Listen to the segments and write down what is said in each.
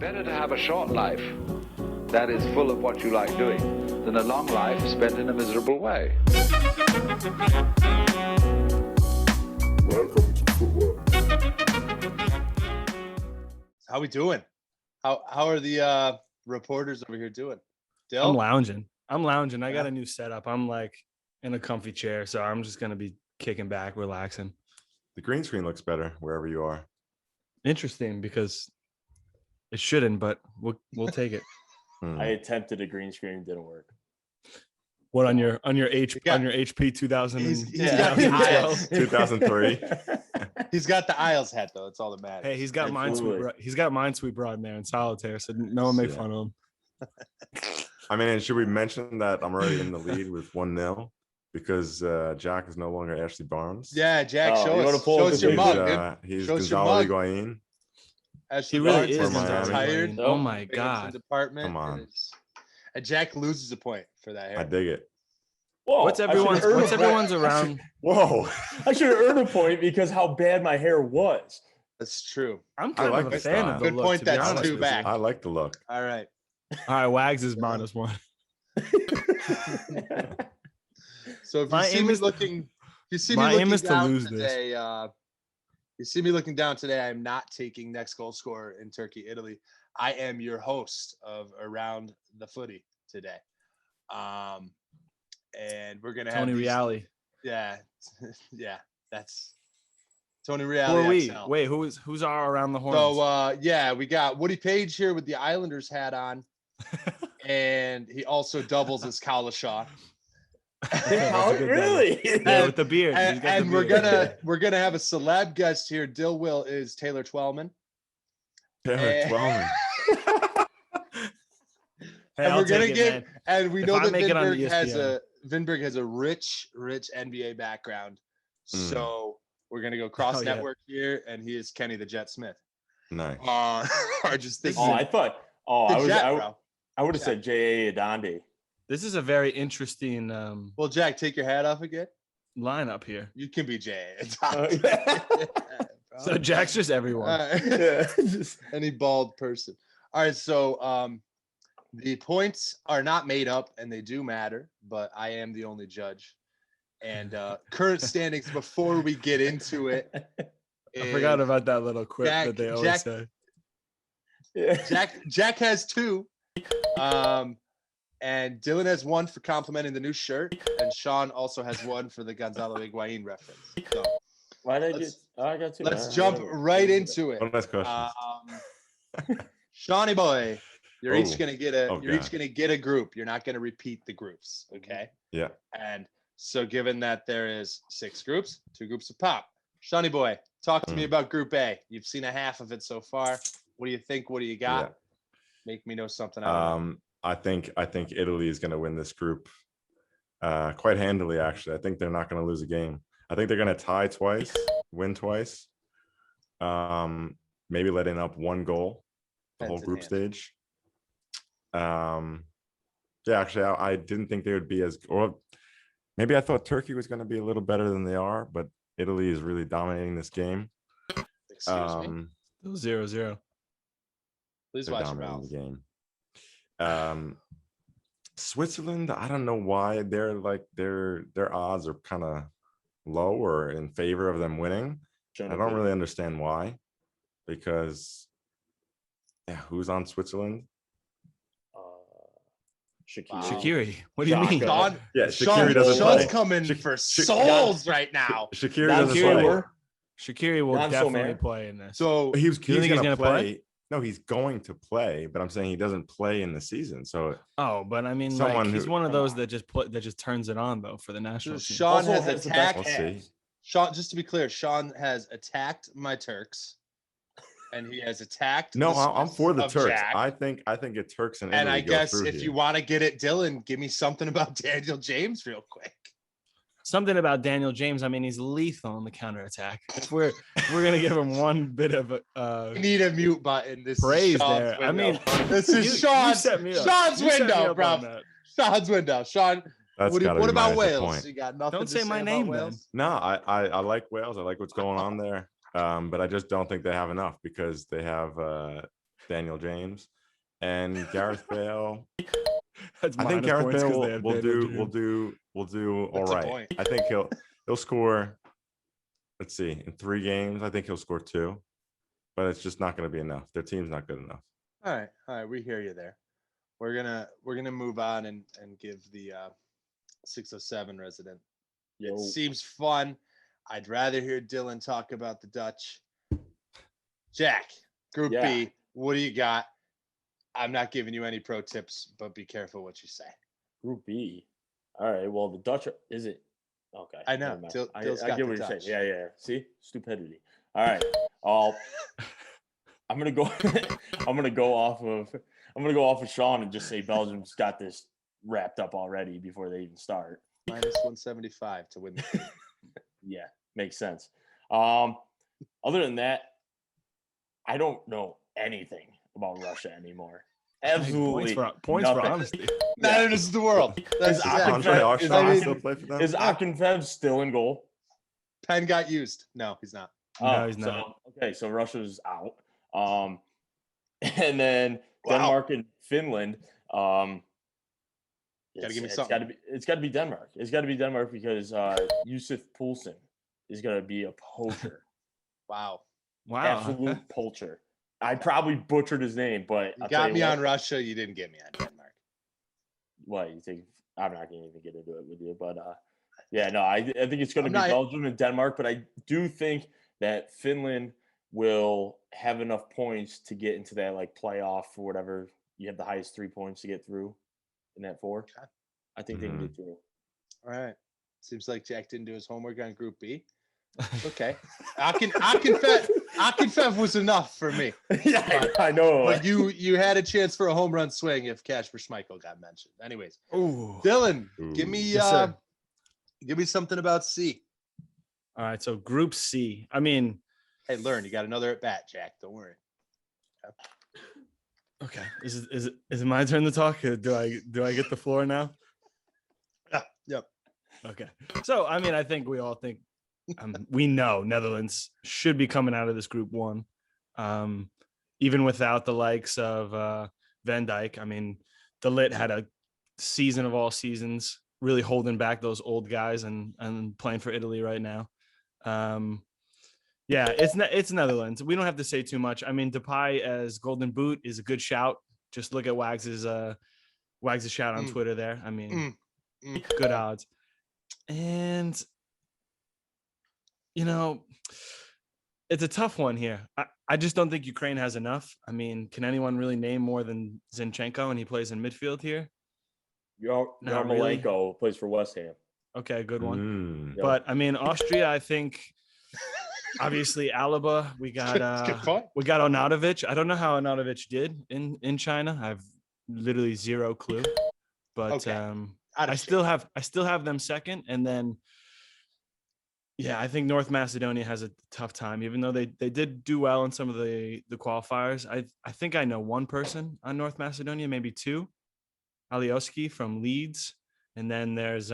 Better to have a short life that is full of what you like doing than a long life spent in a miserable way. Welcome to Footwork. How we doing? How are the reporters over here doing? Dill? I'm lounging. I got a new setup. I'm like in a comfy chair, so I'm just gonna be kicking back, relaxing. The green screen looks better wherever you are. Interesting because it shouldn't, but we'll take it. I attempted a green screen, didn't work. What on your HP 2000? He's got the aisles. 2003. He's got the aisles hat though. It's all that matters. Hey, he's got Absolutely. Minesweeper. He's got Minesweeper on there in solitaire, so no one make fun of him. I mean, should we mention that I'm already in the lead with 1-0 because Jack is no longer Ashley Barnes. Yeah, Jack, Oh, show you wanna us. pull Show up us the your He's, mug, dude. he's Show us your Gonzalo mug. Higuain. Ashley He really Barnes is. Miami. retired. Oh my Fans in god! Department. Come on. And Jack loses a point for that. I Hair. dig it. Whoa, What's I should've everyone's earned What's a everyone's point. around? Whoa. I should have earned a point because how bad my hair was. That's true. I'm I kind like of a this fan style. of the Good look. point, To be that's honest two with back. you. I like the look. All right. All right, Wags is -1. So if you My see aim me is- looking, if you see me my aim looking is to down lose this. today, you see me looking down today. I'm not taking next goal scorer in Turkey, Italy. I am your host of Around the Footy today, and we're gonna have Tony these- Reali. Yeah, yeah, that's Tony Who Reali. are we? XL. Wait, who's our around the horn? So yeah, we got Woody Page here with the Islanders hat on, and he also doubles as Kalashaw. How, really? Yeah, with the beard. He's got the And we're beard. gonna have a celeb guest here. Dill Will is Taylor Twellman. Taylor Twellman. Hey, And I'll we're gonna take it, get, man. and we If know I that make it on Vinberg has a rich NBA background. So we're gonna go cross Oh, yeah. network here, and he is Kenny the Jet Smith. Nice. Or just thinking Oh, I thought. Oh, the I was. Jet, I, bro. I would have said J.A. Adonde. This is a very interesting Well, Jack, take your hat off again. lineup here. You can be Jay. So Jack's just everyone. Any bald person. All right, so the points are not made up and they do matter, but I am the only judge. And current standings before we get into it. I forgot is about that little quip Jack- that they always Jack- say. Jack has 2. And Dylan has 1 for complimenting the new shirt, and Sean also has 1 for the Gonzalo Higuain reference. So Why did I Let's- get? Oh, I got two. let's jump right into it. One last question. Shawnee boy, you're each Oh. gonna get a Oh, you're each God. gonna get a group. You're not gonna repeat the groups, okay? Yeah. And so given that there is 6 groups, 2 groups of pop. Shawnee boy, talk to me about group A. You've seen a half of it so far. What do you think? What do you got? Yeah. Make me know something. I don't know. I think Italy is going to win this group quite handily. Actually, I think they're not going to lose a game. I think they're going to tie twice, win twice, maybe letting up 1 goal the whole That's in group hand. stage. Yeah, actually, I didn't think they would be as, or maybe I thought Turkey was going to be a little better than they are, but Italy is really dominating this game. Excuse me. 0-0. Please They're watch your dominating mouth. the game. Switzerland, I don't know why they're like their odds are kind of low or in favor of them winning. I don't really understand why, because who's on Switzerland? Shakira. Wow. Shaqiri. What do you Shaka. mean? Sean, Yeah, Sean, Shaqiri doesn't Sean's play. coming Sha- for Sha- souls right now. Shaqiri Not doesn't Shakira. play. Shaqiri will Not so definitely mad. play in this. So He's You think he's gonna gonna play. play? No, he's going to play, but I'm saying he doesn't play in the season. So Oh, but I mean, Someone like, he's who- one of come those on. that just turns it on though for the national team. Sean Also has has the attacked. best We'll see. pass. Sean, just to be clear, Sean has attacked my Turks, and he has attacked. no, the I'm Swiss for the of Turks. Jack. I think it Turks and And Italy I go guess through if here. you want to get it, Dylan, give me something about Daniel James real quick. Something about Daniel James. I mean, he's lethal on the counterattack. If we're gonna give him one bit of We need a mute button. This praise is Sean's there. I window. mean, this you is Sean's, set me up. Sean's You set me window, up bro. on that. Sean's window. Sean, That's what, gotta what be about minus a Wales? point. You got nothing Don't to say my about name, then. Wales? No, I like Wales. I like what's going on there. But I just don't think they have enough because they have Daniel James, and Gareth Bale. That's I think minus Gareth points 'cause Bale they have will Daniel do James. will do all What's the right. point? I think he'll score. Let's see, in 3 games, I think he'll score 2, but it's just not going to be enough. Their team's not good enough. All right, we hear you there. We're gonna move on and give the 607 resident. Yo. It seems fun. I'd rather hear Dylan talk about the Dutch. Jack, Group Yeah. B, what do you got? I'm not giving you any pro tips, but be careful what you say. Group B. All right. Well, the Dutch is it? Okay. I know. never mind. Dill's I got get the what you're saying. Dutch. Yeah. See, stupidity. All right. I'm gonna go. I'm gonna go off of Sean and just say Belgium's got this wrapped up already before they even start. Minus 175 to win the game. Yeah, makes sense. Other than that, I don't know anything about Russia anymore. Absolutely points for nothing. honesty. Neither does the world. That's Is exactly. Andre Akinfev- is Arslan Akin- still play for them? Is Akinfev still in goal? Pen got used. No, he's not. No, he's not. So Russia's out. And then Wow. Denmark and Finland. Gotta give me It's something. got to be Denmark. It's got to be Denmark because Yusuf Poulsen is gonna be a poacher. Wow. Wow. Absolute poacher. I probably butchered his name, but You I'll tell got you me what, on Russia. You didn't get me on Denmark. What you think? I'm not gonna even get into it with you, but yeah, no, I think it's gonna I'm be not- Belgium and Denmark, but I do think that Finland will have enough points to get into that like playoff or whatever. You have the highest 3 points to get through in that 4. Okay. I think they can get through. All right. Seems like Jack didn't do his homework on Group B. Okay. Akinfev was enough for me. Yeah, I know. But you had a chance for a home run swing if Casper Schmeichel got mentioned. Anyways, Ooh. Dylan, give me Yes, sir. give me something about C. All right. So Group C. I mean, Hey, learn. You got another at bat, Jack. Don't worry. okay. Is it my turn to talk? Do I get the floor now? Yeah. Yep. Okay. So I mean, I think we all think we know Netherlands should be coming out of this Group 1, even without the likes of Van Dijk. I mean, the Lit had a season of all seasons, really holding back those old guys and playing for Italy right now. Yeah, it's Netherlands. We don't have to say too much. I mean, Depay as Golden Boot is a good shout. Just look at Wags's shout on Twitter there. I mean, good odds. And you know, it's a tough one here. I just don't think Ukraine has enough. I mean, can anyone really name more than Zinchenko, and he plays in midfield here? Not really. Yarmolenko plays for West Ham. Okay, good one. Yep. But I mean, Austria, I think obviously Alaba. We got That's a good point. we got Onatovic. I don't know how Onatovic did in China. I've literally zero clue. But Okay. I still have them second, and then yeah, I think North Macedonia has a tough time, even though they did do well in some of the qualifiers. I think I know one person on North Macedonia, maybe 2. Alioski from Leeds, and then there's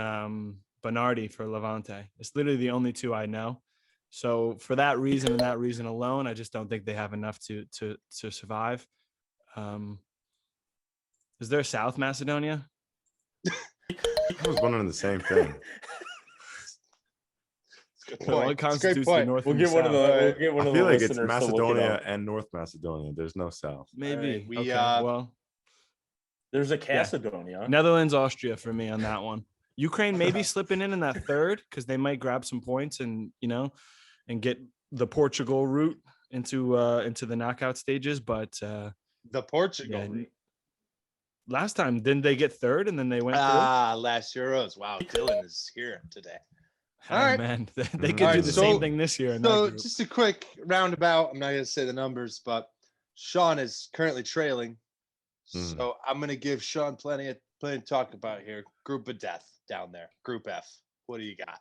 Bernardi for Levante. It's literally the only 2 I know. So for that reason and that reason alone, I just don't think they have enough to survive. Is there South Macedonia? I was wondering the same thing. Good What point. It's a great constitutes the point. North We'll and get the one of South? the. We'll get one I of the feel like it's listeners to look it Macedonia up. and North Macedonia. There's no South. Maybe. we, Okay. uh, Well, There's a Macedonia. Netherlands, Austria for me on that one. Ukraine maybe slipping in that third because they might grab some points and and get the Portugal route into the knockout stages. But The Portugal. yeah, route. last time didn't they get third and then they went through? Last Euros. Wow, Dylan is here today. Hey, all right. man, they could All do right, the so- same thing this year. In that So group. just a quick roundabout. I'm not going to say the numbers, but Sean is currently trailing. So I'm going to give Sean plenty to talk about here. Group of death down there. Group F. What do you got?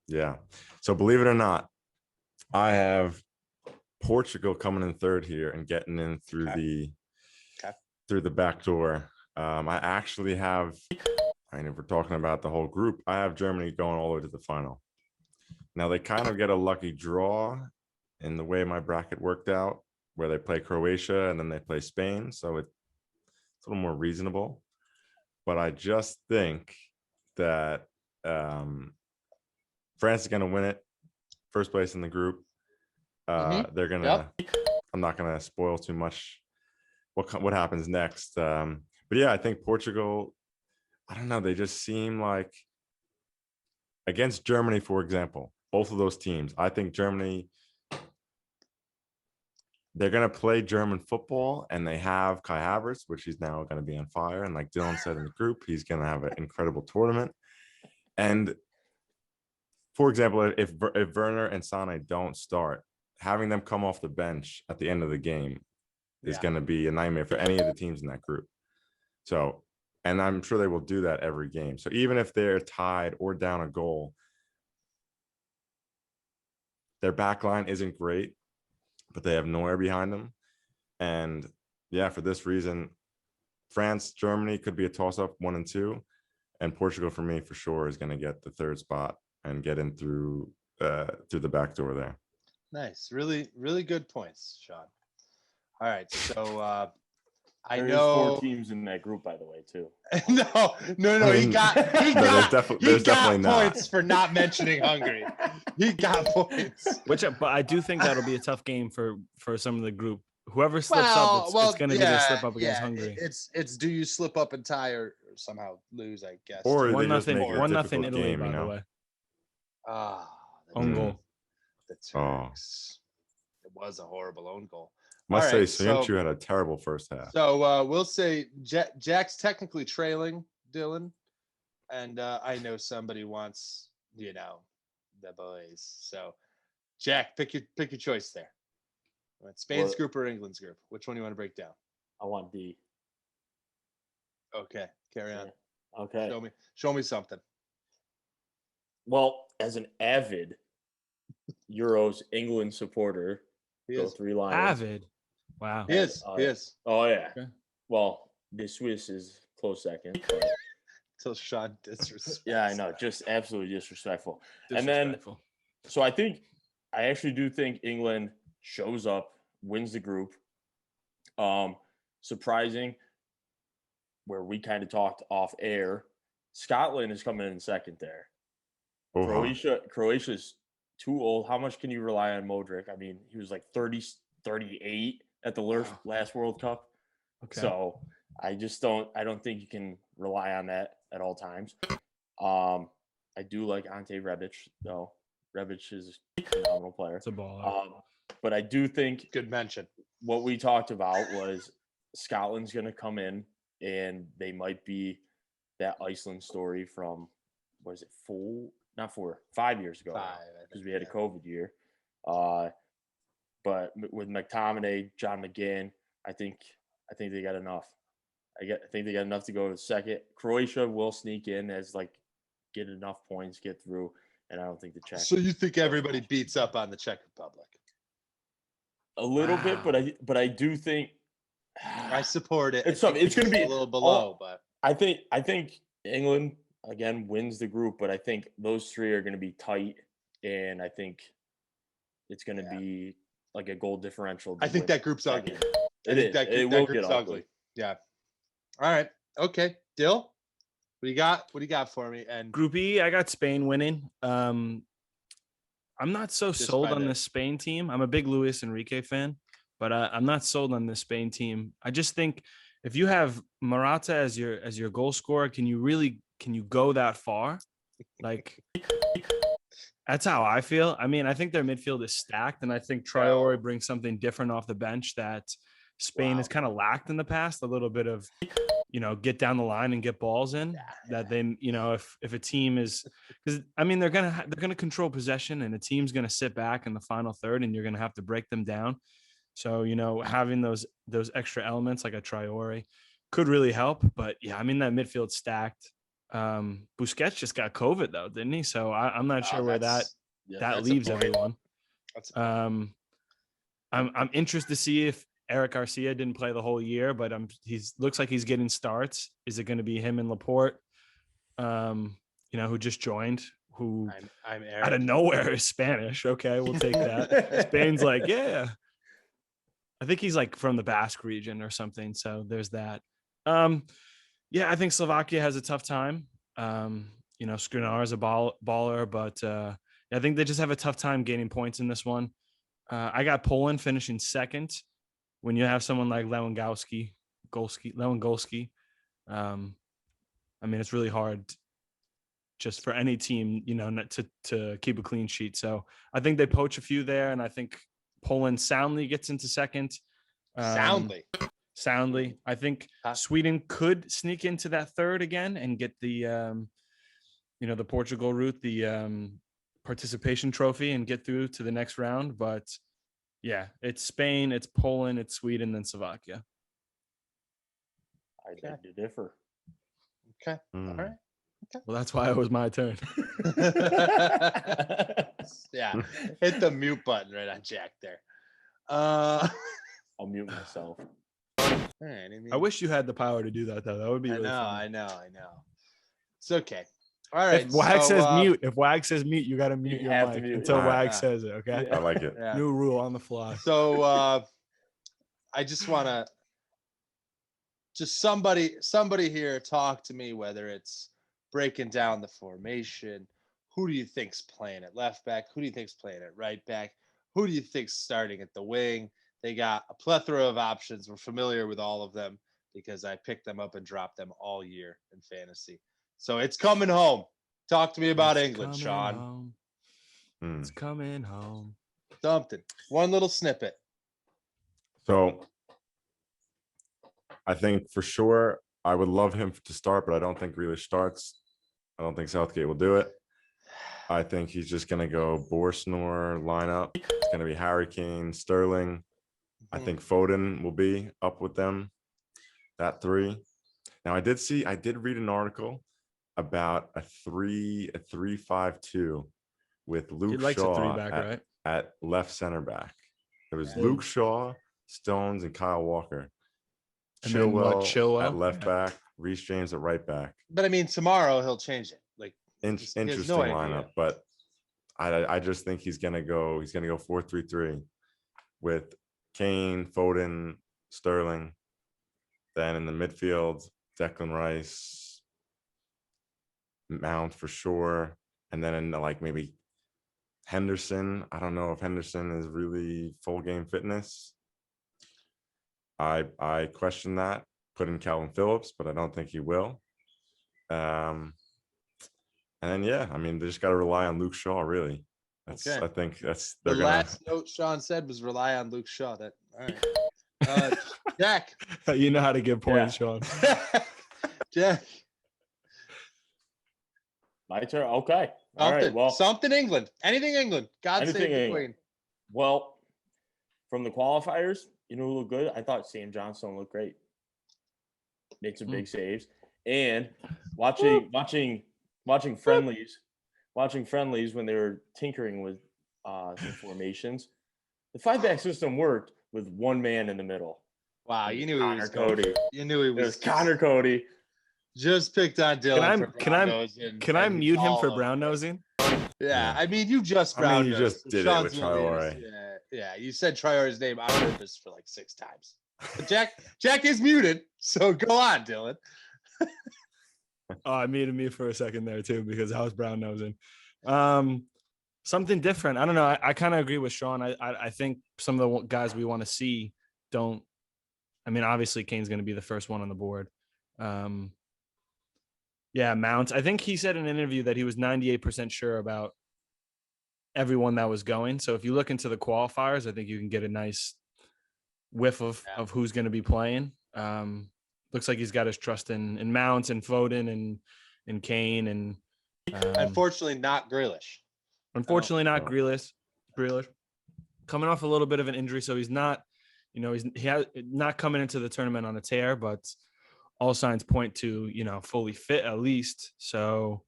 Yeah. So believe it or not, I have Portugal coming in third here and getting in through through the back door. I actually have, I mean, if we're talking about the whole group, I have Germany going all the way to the final. Now they kind of get a lucky draw in the way my bracket worked out where they play Croatia and then they play Spain. So it's a little more reasonable. But I just think that France is going to win it. First place in the group. They're going to, I'm not going to spoil too much what happens next. But yeah, I think Portugal, I don't know. They just seem like against Germany, for example, both of those teams, I think Germany, they're going to play German football, and they have Kai Havertz, which he's now going to be on fire. And like Dylan said in the group, he's going to have an incredible tournament. And for example, if Werner and Sane don't start, having them come off the bench at the end of the game is going to be a nightmare for any of the teams in that group. So, and I'm sure they will do that every game. So even if they're tied or down a goal, their back line isn't great, but they have Neuer behind them. And yeah, for this reason, France, Germany could be a toss-up 1 and 2. And Portugal, for me, for sure, is going to get the third spot and get in through the back door there. Nice. Really, really good points, Sean. All right. So There's 4 teams in that group, by the way, too. No. I mean, He got definitely points for not mentioning Hungary. He got points. But I do think that'll be a tough game for some of the group. Whoever slips up, it's going to be the slip up against Hungary. It's do you slip up and tie or somehow lose, I guess. Or One they just make it a nothing difficult Italy, game, by you the know? way. Own goal. The Turks. It was a horrible own goal. Must All say, right, Soyuncu had a terrible first half. So we'll say Jack's technically trailing Dylan, and I know somebody wants, the boys. So Jack, pick your choice there. You want Spain's group or England's group? Which one do you want to break down? I want D. Okay, carry on. Yeah. Okay. Show me something. Well, as an avid Euros England supporter, go 3 Lions. Avid. Wow. He is. Oh yeah. Okay. Well, the Swiss is close second. But Till Sean disrespects. yeah, I know, just absolutely disrespectful. And then, so I actually do think England shows up, wins the group. Surprising, where we kind of talked off air, Scotland is coming in second there. Croatia's too old. How much can you rely on Modric? I mean, he was like 30, 38 at the last World Cup. Okay. So I don't think you can rely on that at all times. I do like Ante Rebic, though. Rebic is a phenomenal player. It's a baller. But I do think Good mention. what we talked about was Scotland's going to come in, and they might be that Iceland story from, 5 years ago, because we had a COVID year. But with McTominay, John McGinn, I think they got enough. I think they got enough to go to second. Croatia will sneak in as get enough points, get through, and I don't think the Czech. So you think everybody beats up on the Czech Republic? A little bit, but I do think I support it. It's going to be a little below, but I think England again wins the group, but I think those 3 are going to be tight, and I think it's going to be like a goal differential. I think that group's ugly. It will get ugly. Yeah. All right. Okay. Dill, what do you got for me? And Group E, I got Spain winning. I'm not so sold on this Spain team. I'm a big Luis Enrique fan, but I'm not sold on this Spain team. I just think if you have Morata as your goal scorer, can you go that far? Like, that's how I feel. I mean, I think their midfield is stacked, and I think Traore brings something different off the bench that Spain has kind of lacked in the past. A little bit of, get down the line and get balls in. That they, if a team is, because I mean they're gonna control possession, and a team's gonna sit back in the final third, and you're gonna have to break them down. So having those extra elements like a Traore could really help. But yeah, I mean that midfield stacked. Busquets just got COVID though, didn't he? So I'm not sure where that leaves everyone. I'm interested to see if Eric Garcia didn't play the whole year, but looks like he's getting starts. Is it going to be him and Laporte, who just joined, who I'm out of nowhere is Spanish? Okay, we'll take that. Spain's like, yeah. I think he's like from the Basque region or something. So there's that. Yeah, I think Slovakia has a tough time. Skriniar is a baller, but I think they just have a tough time gaining points in this one. I got Poland finishing second. When you have someone like Lewandowski, it's really hard just for any team, not to keep a clean sheet. So I think they poach a few there, and I think Poland soundly gets into second. Soundly. I think Sweden could sneak into that third again and get the the Portugal route, the participation trophy, and get through to the next round. But yeah, it's Spain, it's Poland, it's Sweden, then Slovakia. I beg to differ. Okay. All right. Okay. Well, that's why it was my turn. Yeah. Hit the mute button right on Jack there. I'll mute myself. All right, I wish you had the power to do that, though. That would be really fun. I know. It's okay. All right. If Wag says mute, you got to mute your mic until Wag says it. Okay. I like it. Yeah. New rule on the fly. So I just want to somebody here talk to me, whether it's breaking down the formation. Who do you think's playing at left back? Who do you think's playing at right back? Who do you think's starting at the wing? They got a plethora of options. We're familiar with all of them because I picked them up and dropped them all year in fantasy. So it's coming home. Talk to me about England, Sean. It's coming home. Something. One little snippet. So I think for sure I would love him to start, but I don't think Grealish starts. I don't think Southgate will do it. I think he's just going to go Borsnor lineup. It's going to be Harry Kane, Sterling. I think Foden will be up with them. That three. Now I did read an article about a 3-5-2 with Luke Shaw at left center back. There was Luke Shaw, Stones, and Kyle Walker. And Chilwell at left back, Reece James at right back. But I mean, tomorrow he'll change it. Like interesting lineup, but I just think he's gonna go 4-3-3 with Kane, Foden, Sterling. Then in the midfield, Declan Rice, Mount for sure, and then in maybe Henderson. I don't know if Henderson is really full game fitness. I question that. Put in Calvin Phillips, but I don't think he will. And then they just got to rely on Luke Shaw. Really, I think that's the last note Sean said was rely on Luke Shaw. That all right. Jack, you know how to give points, Sean. Jack, my turn. Okay. All right. Well, something England. Anything England. God save the Queen. Well, from the qualifiers, you know who looked good? I thought Sam Johnstone looked great. Made some big saves. And watching friendlies when they were tinkering with some formations, the 5-back system worked with one man in the middle. Wow, you knew he was Cody. You knew he was. It was Connor Cody. Just picked on Dylan. Can I mute him for brown nosing? Yeah, I mean, you just brown you just did it with Traore. Yeah, you said Traore's name on purpose for 6 times. But Jack is muted, so go on, Dylan. I muted me for a second there too because I was brown nosing. Something different. I don't know. I kind of agree with Sean. I think some of the guys we want to see don't. I mean, obviously Kane's going to be the first one on the board. Mount. I think he said in an interview that he was 98% sure about everyone that was going. So if you look into the qualifiers, I think you can get a nice whiff of who's going to be playing. Looks like he's got his trust in Mount and Foden and Kane and unfortunately not Grealish. Grealish. Coming off a little bit of an injury, so he's not, he's not coming into the tournament on a tear, but all signs point to, fully fit at least. So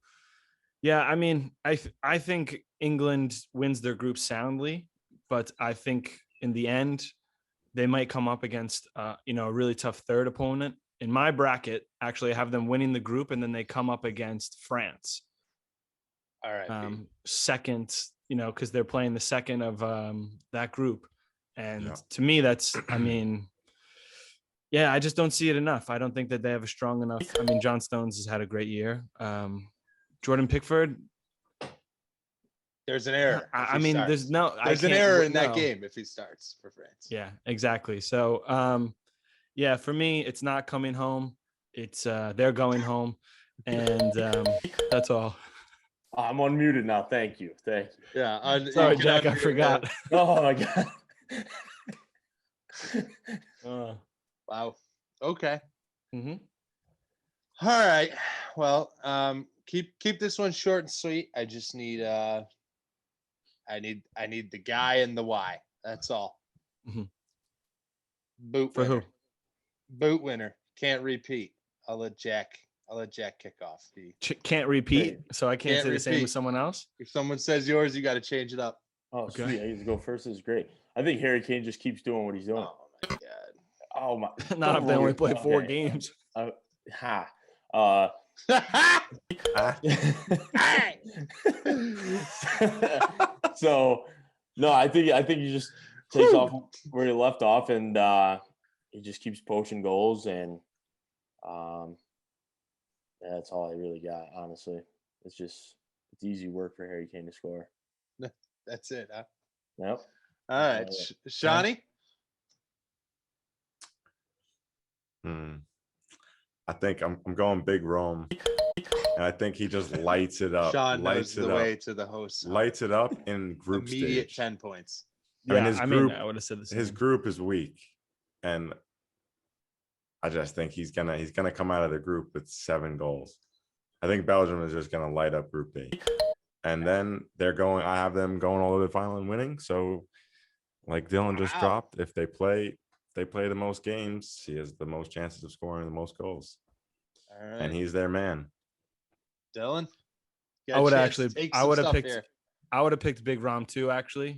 yeah, I mean, I think England wins their group soundly, but I think in the end they might come up against a really tough third opponent. In my bracket, actually, I have them winning the group, and then they come up against France. All right. Second, because they're playing the second of that group. And Yeah. to me, that's, I mean, yeah, I just don't see it enough. I don't think that they have a strong enough. I mean, John Stones has had a great year. Jordan Pickford. There's an error. I mean, there's no. There's an error in that game if he starts for France. Yeah, exactly. So, yeah, for me, it's not coming home. It's they're going home, and that's all. I'm unmuted now. Thank you. Yeah. Sorry, Jack, I forgot. Oh my god. Wow. Okay. Mm-hmm. All right. Well, keep this one short and sweet. I just need I need the guy and the why. That's all. Mm-hmm. Boot For winner. who? Boot winner. Can't repeat. I'll let Jack kick off. Can't repeat, so I can't say the same repeat. as someone else. If someone says yours, you got to change it up. Oh, Okay. sweet. I get to go first. This is great. I think Harry Kane just keeps doing what he's doing. Oh my god. Oh my. Not if they only play 4 Okay. games. So no, I think he just takes off where he left off, and he just keeps poaching goals, and that's all I really got. Honestly, it's easy work for Harry Kane to score. That's it, huh? Yep. All right. Shawnee? I think I'm going Big Rome, and I think he just lights it up. Sean lights knows it the up. way to the host. Lights it up in group Immediate stage. 10 points. Yeah, his group, I would have said the same. his group is weak, and I just think he's gonna come out of the group with 7 goals. I think Belgium is just gonna light up Group B, and then I have them going all the way to the final and winning. So, like Dylan just dropped, if they play the most games, he has the most chances of scoring the most goals, All right. and he's their man. Dylan? I would have picked Big Rom too, actually.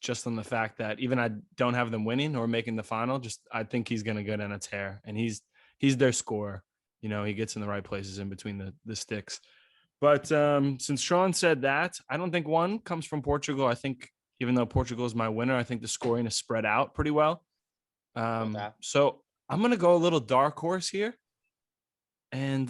Just on the fact that even I don't have them winning or making the final, I think he's gonna go down a tear, and he's their scorer. You know, he gets in the right places in between the sticks. But since Sean said that, I don't think one comes from Portugal. I think even though Portugal is my winner, I think the scoring is spread out pretty well. So I'm gonna go a little dark horse here, and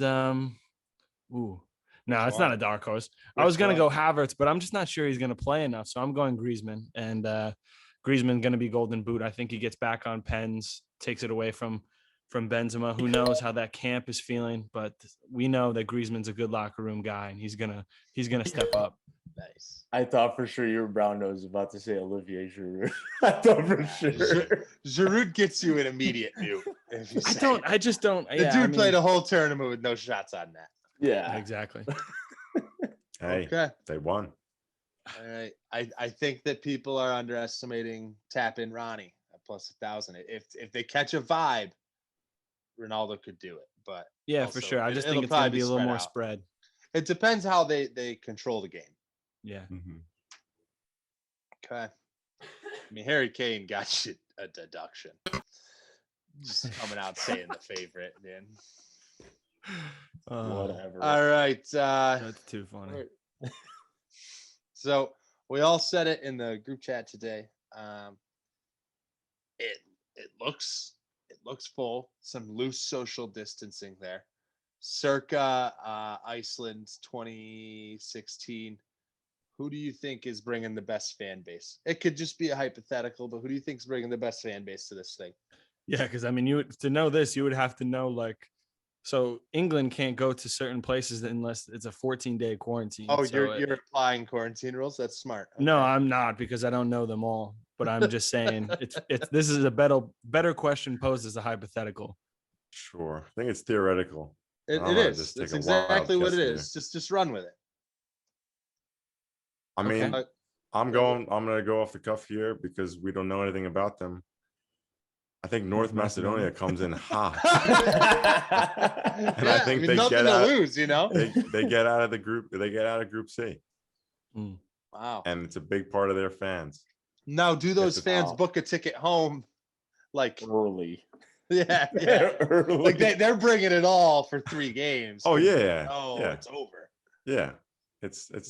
no, it's not a dark horse. I was going to go Havertz, but I'm just not sure he's going to play enough. So I'm going Griezmann, and Griezmann going to be golden boot. I think he gets back on pens, takes it away from Benzema. Who knows how that camp is feeling, but we know that Griezmann's a good locker room guy, and he's going to step up. Nice. I thought for sure you were brown nose about to say Olivier Giroud. I thought for sure. Giroud gets you an immediate mute. I just don't. The dude played a whole tournament with no shots on net. Yeah, exactly. Hey, okay. They won. All right. I think that people are underestimating Tap In Ronnie at plus 1,000. If they catch a vibe, Ronaldo could do it. But yeah, for sure. I just think it's going to be a little more spread. It depends how they control the game. Yeah. Mm-hmm. Okay. I mean, Harry Kane got you a deduction. Just coming out saying the favorite, man. Whatever. All right. That's too funny. So we all said it in the group chat today. It looks full. Some loose social distancing there. Circa Iceland 2016. Who do you think is bringing the best fan base? It could just be a hypothetical, but who do you think is bringing the best fan base to this thing? Yeah, because I mean, to know this, you would have to know so England can't go to certain places unless it's a 14-day quarantine. Oh, so you're applying quarantine rules? That's smart. Okay. No, I'm not, because I don't know them all. But I'm just saying this is a better question posed as a hypothetical. Sure, I think it's theoretical. It is. That's exactly what it is. Just run with it. I mean, I'm gonna go off the cuff here because we don't know anything about them. I think North Macedonia comes in hot. And I think they nothing get to out, lose, you know. They get out of the group. They get out of Group C. Wow. And it's a big part of their fans. Now, do those fans book a ticket home like early? Yeah. Early. Like they're bringing it all for 3 games. Oh yeah. Oh, yeah. it's over. Yeah. It's a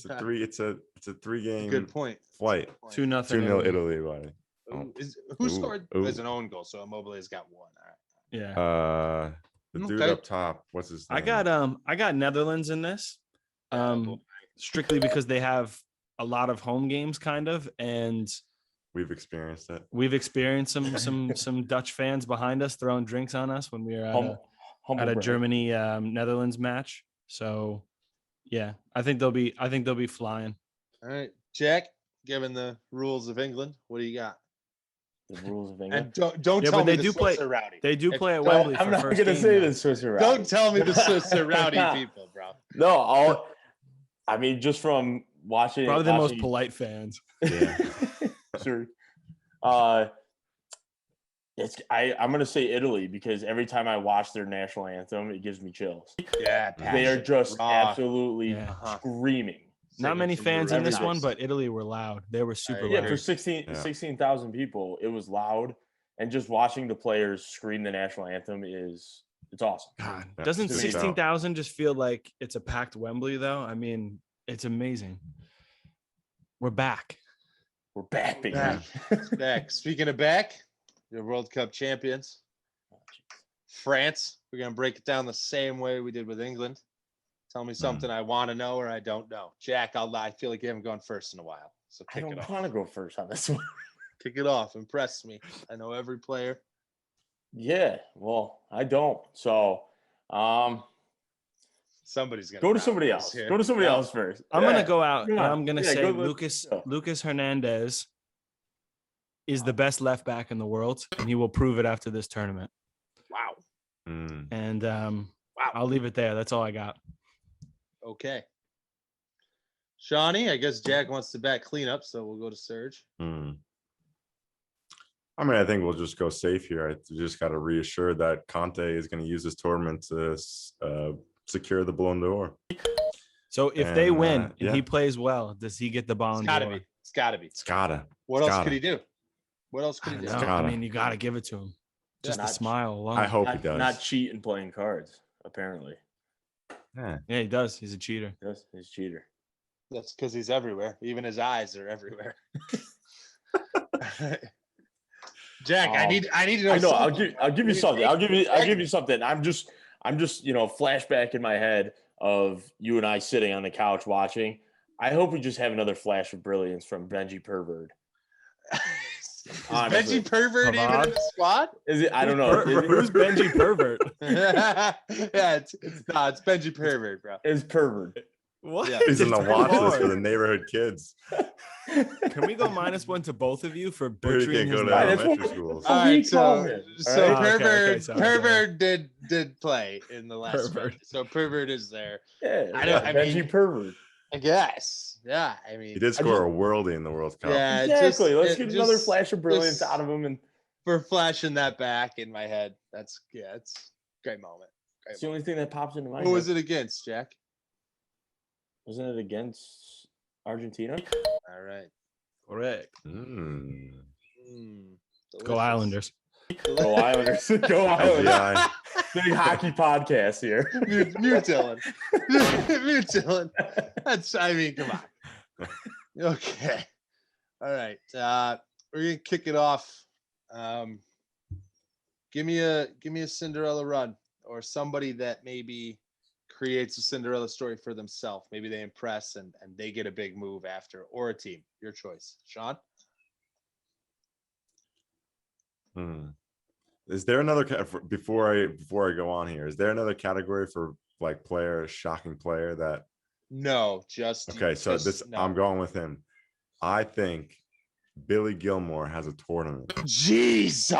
3 game good point. flight. 2-0 2-0 Italy, buddy. Who scored? As an own goal, so Immobile's got one. All right. Yeah. The dude Okay. up top, what's his name? I got Netherlands in this. Strictly because they have a lot of home games, kind of, and We've experienced it. we've experienced some Dutch fans behind us throwing drinks on us when we were at a Germany Netherlands match. So yeah, I think they'll be flying. All right, Jack. Given the rules of England, what do you got? The rules of England. And don't Yeah, tell but me they the do Swiss play. are rowdy. They do If- play at don't- Wembley. I'm for not first gonna game, say though. the Swiss are rowdy. Don't tell me the Swiss are rowdy people, bro. No, I mean, just from watching. Probably the most watching- polite fans. Yeah. Sure. I'm gonna say Italy because every time I watch their national anthem, it gives me chills. Yeah, They are just raw. absolutely Yeah. screaming. Not many fans in this every one, time. but Italy were loud. They were super Yeah, Yeah, loud. for 16,000 people, it was loud, and just watching the players scream the national anthem it's awesome. God, Yeah, doesn't to me, 16,000 just feel like it's a packed Wembley though? I mean, it's amazing. We're back. We're back, baby. Back. Back. Speaking of back, your World Cup champions, France. We're gonna break it down the same way we did with England. Tell me something I want to know or I don't know. Jack, I feel like you haven't gone first in a while, so I kick it don't off. want to go first on this one. Kick it off. Impress me. I know every player. Yeah, well, I don't. So, Somebody's gonna go to round somebody us else. here. Go to somebody Yeah. else first. I'm Yeah. gonna go out come and on. I'm gonna Yeah, say go- Lucas Hernandez is the best left back in the world, and he will prove it after this tournament. Wow. And I'll leave it there. That's all I got. Okay. Shawnee, I guess Jack wants to back cleanup, so we'll go to Serge. I mean, I think we'll just go safe here. I just got to reassure that Conte is going to use this tournament to secure the Ballon d'Or. So if they win and yeah. he plays well, does he get the Ballon It's gotta d'Or? be. It's gotta be. It's gotta. What It's else gotta. could he do? What else I could he don't do? know. I gotta. mean, you got to give it to him. Just the Not- smile alone. I hope he does. Not cheat and playing cards, apparently. Yeah. Yeah, he does. He's a cheater. Yes, he's a cheater. That's because he's everywhere. Even his eyes are everywhere. Jack, I need to know. I know. something. I'll give you something. I'll give you something. I'm just flashback in my head of you and I sitting on the couch watching. I hope we just have another flash of brilliance from Benji Pervert. Is Honestly. Benji Pervert even in the squad? Is it? I don't know. Is it- Who's Benji Pervert? Yeah, it's Benji Pervert, bro. It's Pervert. What? Yeah. He's in the It's watch list hard. for the neighborhood kids. Can we go -1 to both of you for Where you butchering can't his go to Right, name? that's what- elementary schools. All All we right, call so him, so all right? Pervert sorry. Pervert did play in the last Pervert. one. So Pervert is there. Yeah, I don't- I Benji mean- Pervert. I guess. Yeah, I mean, He did score a worldie in the World Cup. yeah, Exactly. Let's just- get another just- flash of brilliance just out of him, and for flashing that back in my head. It's a great moment. it's the only thing that pops into my Who head. was it against, Jack? Wasn't it against Argentina? All right. Correct. Mm, Go delicious. Islanders. Go Islanders. Go Islanders. LGI. Big hockey podcast here. Mute Dylan. Mute Dylan. I mean, come on. Okay. All right. We're gonna kick it off. Give me a Cinderella run or somebody that maybe creates a Cinderella story for themselves. Maybe they impress and they get a big move after, or a team. Your choice. Sean? Is there another before I go on here? Is there another category for like shocking player that? No, just Okay, so no. I'm going with him. I think Billy Gilmore has a tournament. Jesus.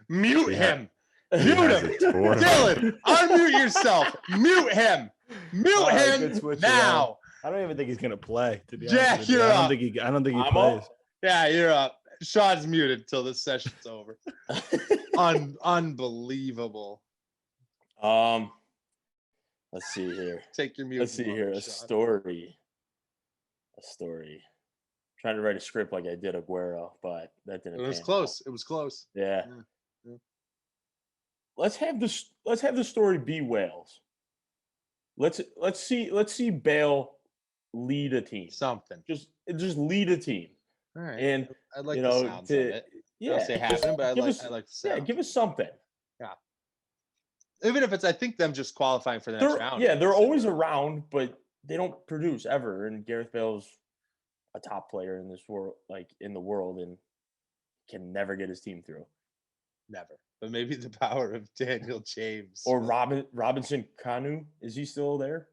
Mute Yeah. him. He Mute has him. a tournament. Dylan, unmute yourself. Mute him. Mute All right, him good switch now. I don't even think he's gonna play. To be Jack, honest with you. you're I don't up. think he I'm plays. up. Yeah, you're up. Sean's muted till this session's over. Unbelievable. Let's see here. Take your mute. Let's see here. A story. Trying to write a script like I did Aguero, but that didn't. It was pan out. close. It was close. Yeah. Yeah. Let's have the story be Wales. Let's see Bale lead a team. Something. Just lead a team. All right. And I like you the know, sounds of it. Yeah, I'll say just happening, but I give like us- I like the Yeah, sound. give us something. Even if it's I think them just qualifying for the next round. They're always around, but they don't produce ever. And Gareth Bale's a top player in this world, like in the world, and can never get his team through. Never. But maybe the power of Daniel James Or Robinson Kanu, is he still there?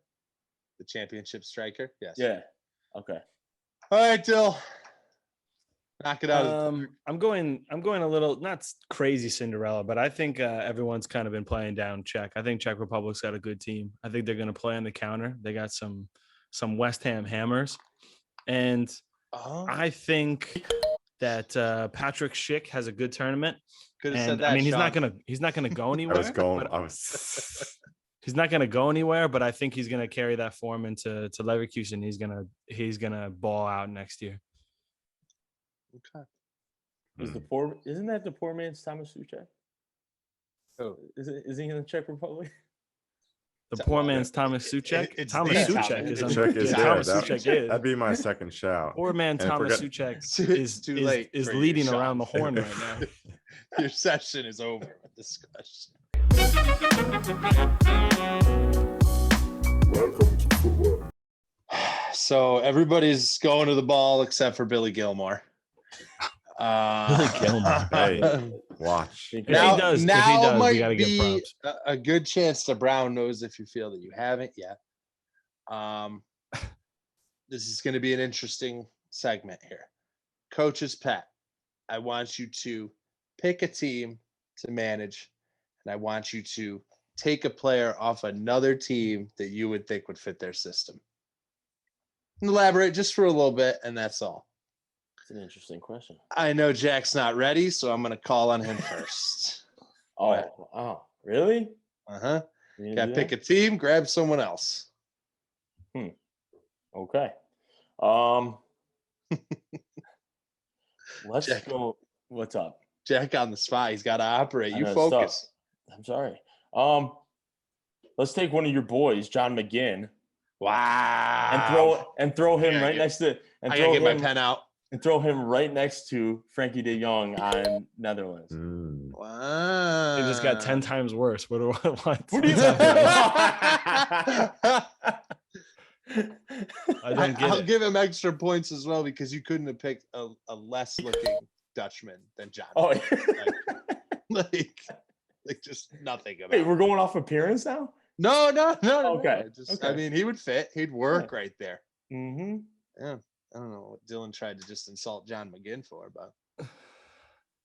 the championship striker. Yes. Yeah. Okay. All right, Dill. Knock it out of the park. I'm going a little not crazy Cinderella, but I think everyone's kind of been playing down Czech. I think Czech Republic's got a good team. I think they're going to play on the counter. They got some West Ham hammers, and Oh, I think that Patrick Schick has a good tournament. could have said And that. I mean, he's Sean. not gonna go I anywhere. was going. but I was. he's not gonna go anywhere, but I think he's gonna carry that form into Leverkusen. He's gonna ball out next year. Okay. Isn't that the poor man's Thomas Suchek? Oh, Is he in the Czech Republic? The poor man's Thomas Suchek. it's Thomas the Suchek Thomas is Suchek. Suchek is yeah, there. Thomas That- Suchek is. That'd be my second shout. Poor man And Thomas forget- Suchek It's too late is for you, leading Sean. around the horn right now. Your session is over with discussion. Welcome to Footwork. So everybody's going to the ball except for Billy Gilmore. Billy Gilmore. Hey, watch. If Now, he does, now we might gotta give be props. a good chance to brown nose if you feel that you haven't yet. This is going to be an interesting segment here. Coach's pet. I want you to pick a team to manage, and I want you to take a player off another team that you would think would fit their system. Elaborate just for a little bit, and that's all. It's an interesting question. I know Jack's not ready, so I'm going to call on him first. Oh, really? Uh-huh. You Got gonna to do pick a team, grab someone else. that? Okay. Let's Jack. go. What's up? Jack on the spot. He's got to operate. I You know, it's tough. focus. I'm sorry. Let's take one of your boys, John McGinn, Wow. and throw him Yeah, right yeah. next to and I throw got to get my him pen out. and throw him right next to Frankie De Jong on Netherlands. Mm. Wow. It just got 10 times worse. What do I want? What do you I don't get I'll it. give him extra points as well because you couldn't have picked a less looking Dutchman than John. Oh, like just nothing about wait, it. we're going off appearance now? No. Okay, I okay. mean, he would fit. He'd work right there. Mm-hmm. Yeah. I don't know what Dylan tried to just insult John McGinn for, but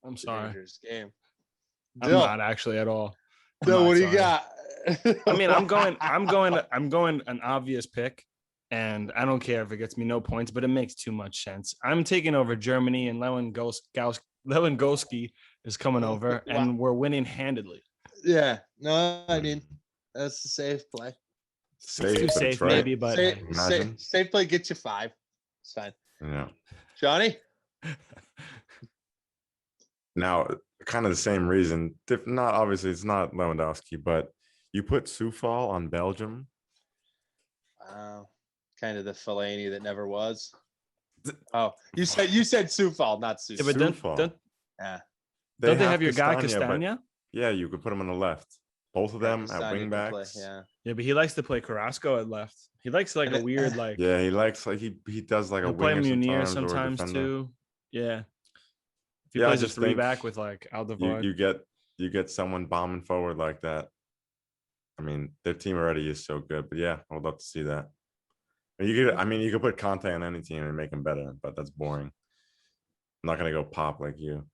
I'm it's a sorry. dangerous game. I'm Dill, not actually at all. I'm Dill, not what do you sorry. got? I mean, I'm going an obvious pick, and I don't care if it gets me no points, but it makes too much sense. I'm taking over Germany, and Lewandowski is coming over, and we're winning handedly. Yeah. No, I mean, that's a safe play. Safe, too but safe, it's right. maybe, but Imagine. Safe play gets you 5. It's fine. Yeah. Johnny? Now, kind of the same reason. Not obviously, it's not Lewandowski, but you put Soufal on Belgium. Wow. Kind of the Fellaini that never was. Oh, you said Soufal, not Yeah, Soufal. but Soufal. don't Yeah. they have your guy Castagna, but- Castagna? Yeah, you could put him on the left. Both of them at Castagna wing can play, backs. Yeah. Yeah, but he likes to play Carrasco at left. He likes like And a weird Yeah, he likes he does like a He'll play winger Munir sometimes, or a sometimes defender. too. Yeah. If he Yeah, I plays a just 3 think back with like Alderweireld. You get someone bombing forward like that. I mean, their team already is so good, but yeah, I would love to see that. You could put Conte on any team and make them better, but that's boring. I'm not gonna go pop like you.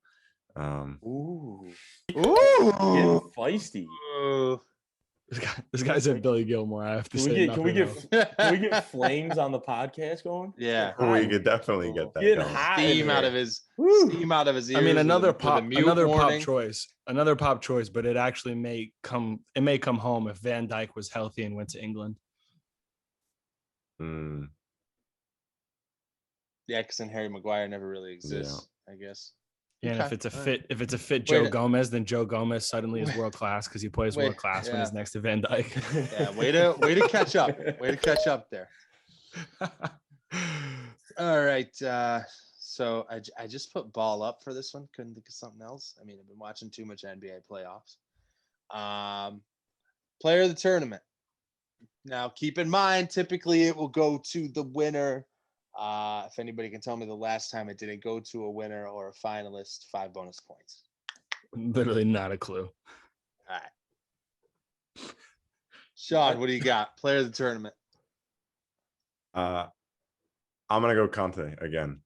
Ooh. Ooh. Getting feisty. This guy's a Billy Gilmore. I have to say. Can we nothing get else. flames on the podcast going? Yeah. we could definitely get that Getting going. hot in Steam out here. of his Woo. steam out of his ears. I mean, with another a pop mute warning. choice, but it actually may come home if Van Dijk was healthy and went to England. Mm, Yeah, because then Harry Maguire never really exists, I guess. And Okay, if it's a all fit, if it's a fit Joe Wait. Gomez, then Joe Gomez suddenly is Wait. world class because he plays Wait, world class when yeah. he's next to Van Dijk. Yeah, way to catch up. Way to catch up there. All right. So I just put ball up for this one. Couldn't think of something else. I mean, I've been watching too much NBA playoffs. Player of the tournament. Now, keep in mind, typically it will go to the winner. If anybody can tell me the last time it didn't go to a winner or a finalist, 5 bonus points. Literally not a clue. All right. Sean, what do you got? Player of the tournament. I'm gonna go Conte again